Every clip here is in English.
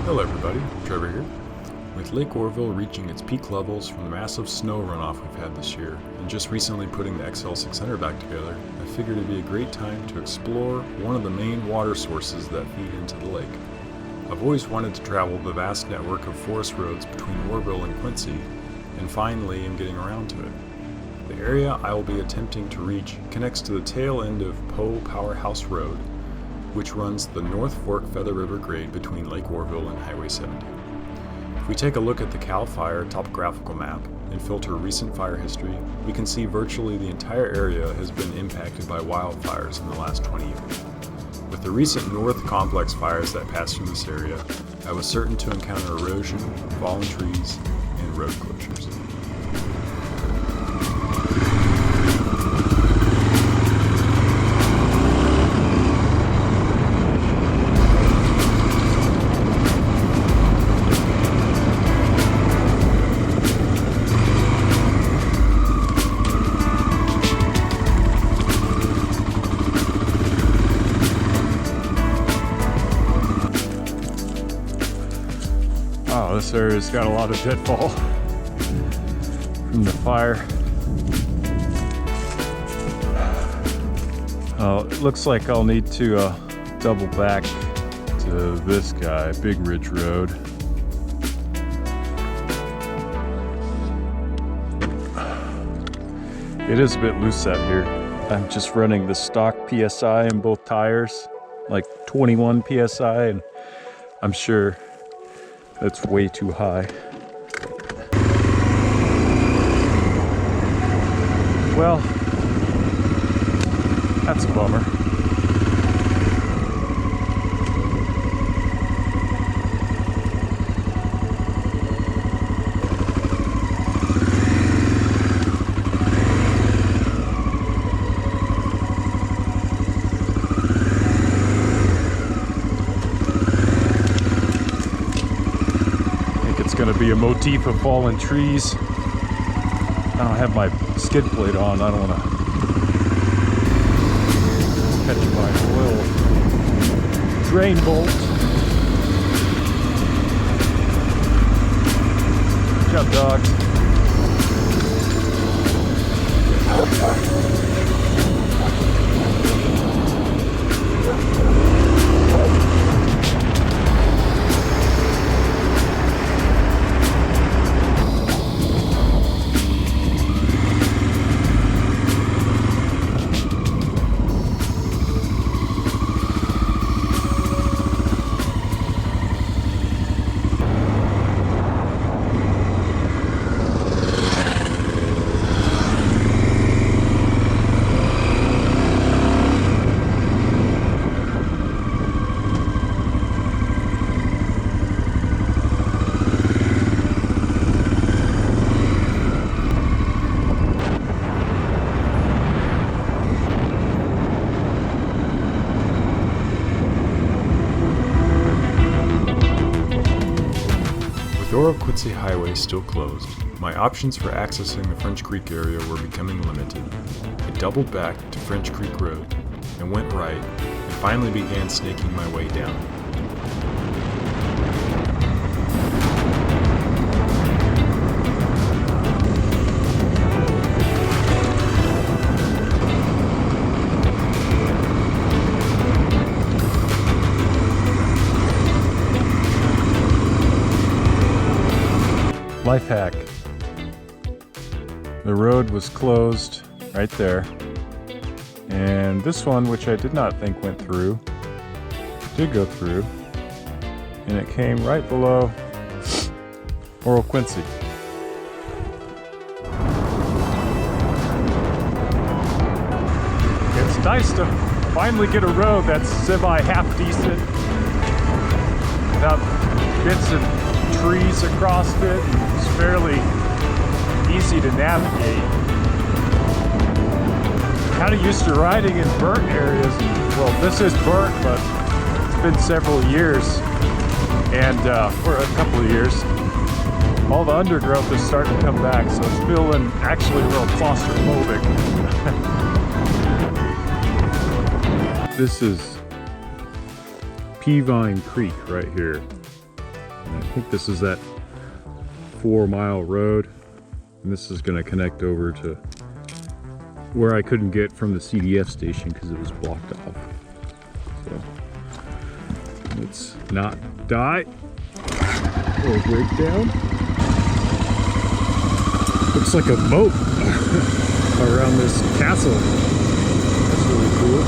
Hello everybody, Trevor here. With Lake Oroville reaching its peak levels from the massive snow runoff we've had this year, and just recently putting the XL600 back together, I figured it'd be a great time to explore one of the main water sources that feed into the lake. I've always wanted to travel the vast network of forest roads between Oroville and Quincy, and finally am getting around to it. The area I will be attempting to reach connects to the tail end of Powerhouse Road, which runs the North Fork Feather River grade between Lake Oroville and Highway 70. If we take a look at the CAL FIRE topographical map and filter recent fire history, we can see virtually the entire area has been impacted by wildfires in the last 20 years. With the recent North Complex fires that passed through this area, I was certain to encounter erosion, fallen trees, and road closures. Wow, this area's got a lot of deadfall from the fire. It looks like I'll need to double back to this guy, Big Ridge Road. It is a bit loose out here. I'm just running the stock PSI in both tires, like 21 PSI, and I'm sure that's way too high. Well, that's a bummer. Going to be a motif of fallen trees. I don't have my skid plate on. I don't want to catch my oil drain bolt. Good job, dogs. With Oro-Quincy Highway still closed, my options for accessing the French Creek area were becoming limited. I doubled back to French Creek Road and went right, and finally began snaking my way down. Life hack. The road was closed right there, and this one, which I did not think went through, did go through, and it came right below Oro-Quincy. It's nice to finally get a road that's semi-half decent without bits of trees across it. It's fairly easy to navigate. Kind of used to riding in burnt areas. Well, this is burnt, but it's been several years, and for a couple of years, all the undergrowth is starting to come back, so it's feeling actually real claustrophobic. This is Peavine Creek right here. And I think this is that 4-mile road, and this is going to connect over to where I couldn't get from the CDF station because it was blocked off. So let's not die or break down. Looks like a boat around this castle. That's really cool.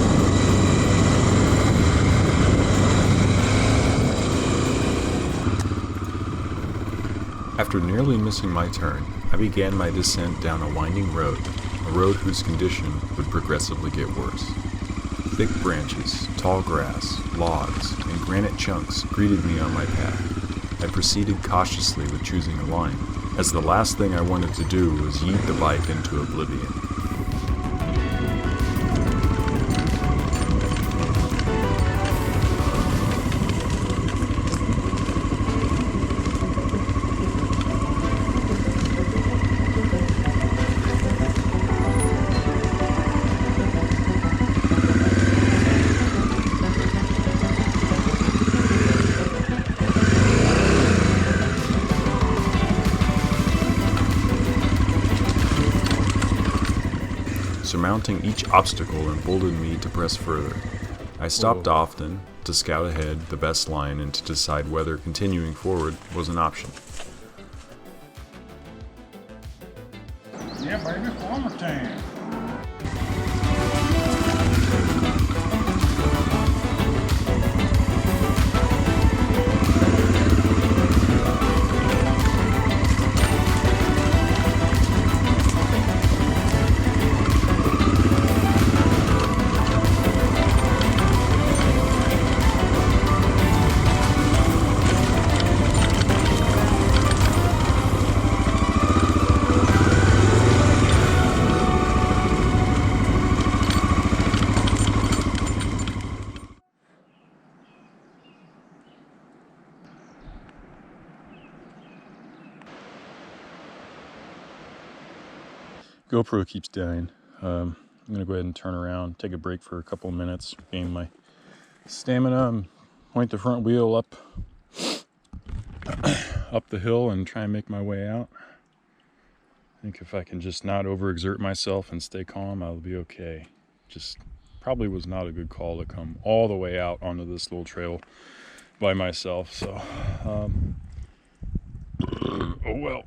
After nearly missing my turn, I began my descent down a winding road, a road whose condition would progressively get worse. Thick branches, tall grass, logs, and granite chunks greeted me on my path. I proceeded cautiously with choosing a line, as the last thing I wanted to do was yeet the bike into oblivion. Surmounting each obstacle emboldened me to press further. I stopped often to scout ahead the best line and to decide whether continuing forward was an option. Yeah, baby, farmer time. GoPro keeps dying. I'm gonna go ahead and turn around, take a break for a couple of minutes, gain my stamina, and point the front wheel up the hill and try and make my way out. I think if I can just not overexert myself and stay calm, I'll be okay. Just probably was not a good call to come all the way out onto this little trail by myself, so oh well.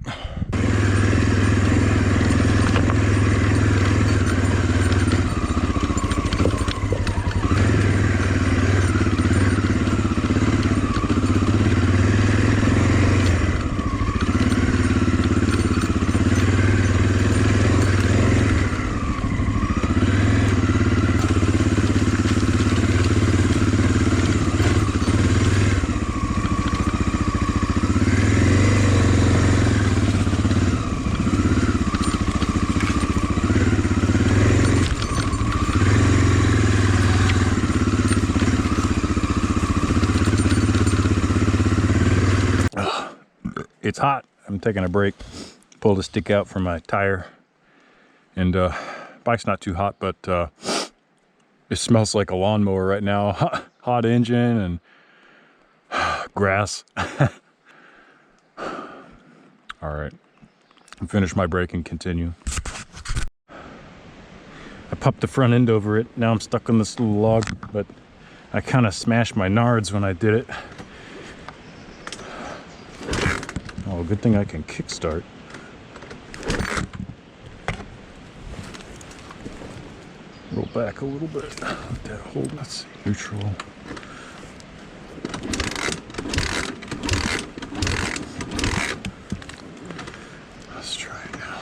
It's hot. I'm taking a break. Pulled a stick out from my tire, and bike's not too hot, but it smells like a lawnmower right now. Hot engine and grass. All right, I'll finish my break and continue. I popped the front end over it. Now I'm stuck on this little log, but I kind of smashed my nards when I did it. Oh, good thing I can kickstart. Roll back a little bit. Let that hold. Let's see. Neutral. Let's try it now.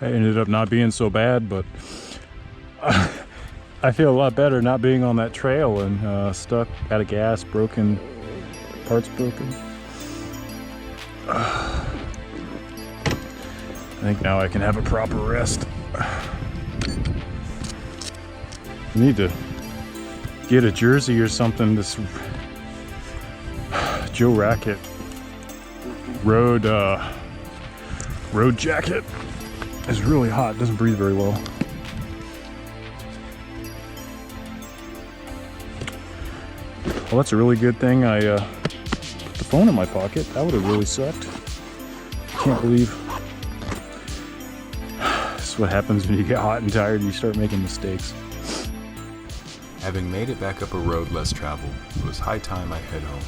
It ended up not being so bad, but I feel a lot better not being on that trail and stuck, out of gas, broken, parts broken. I think now I can have a proper rest. I need to get a jersey or something. This Joe Racket road jacket is really hot. It doesn't breathe very well. Well, that's a really good thing I put the phone in my pocket. That would have really sucked. Can't believe this is what happens when you get hot and tired. You start making mistakes. Having made it back up a road less traveled, it was high time I head home.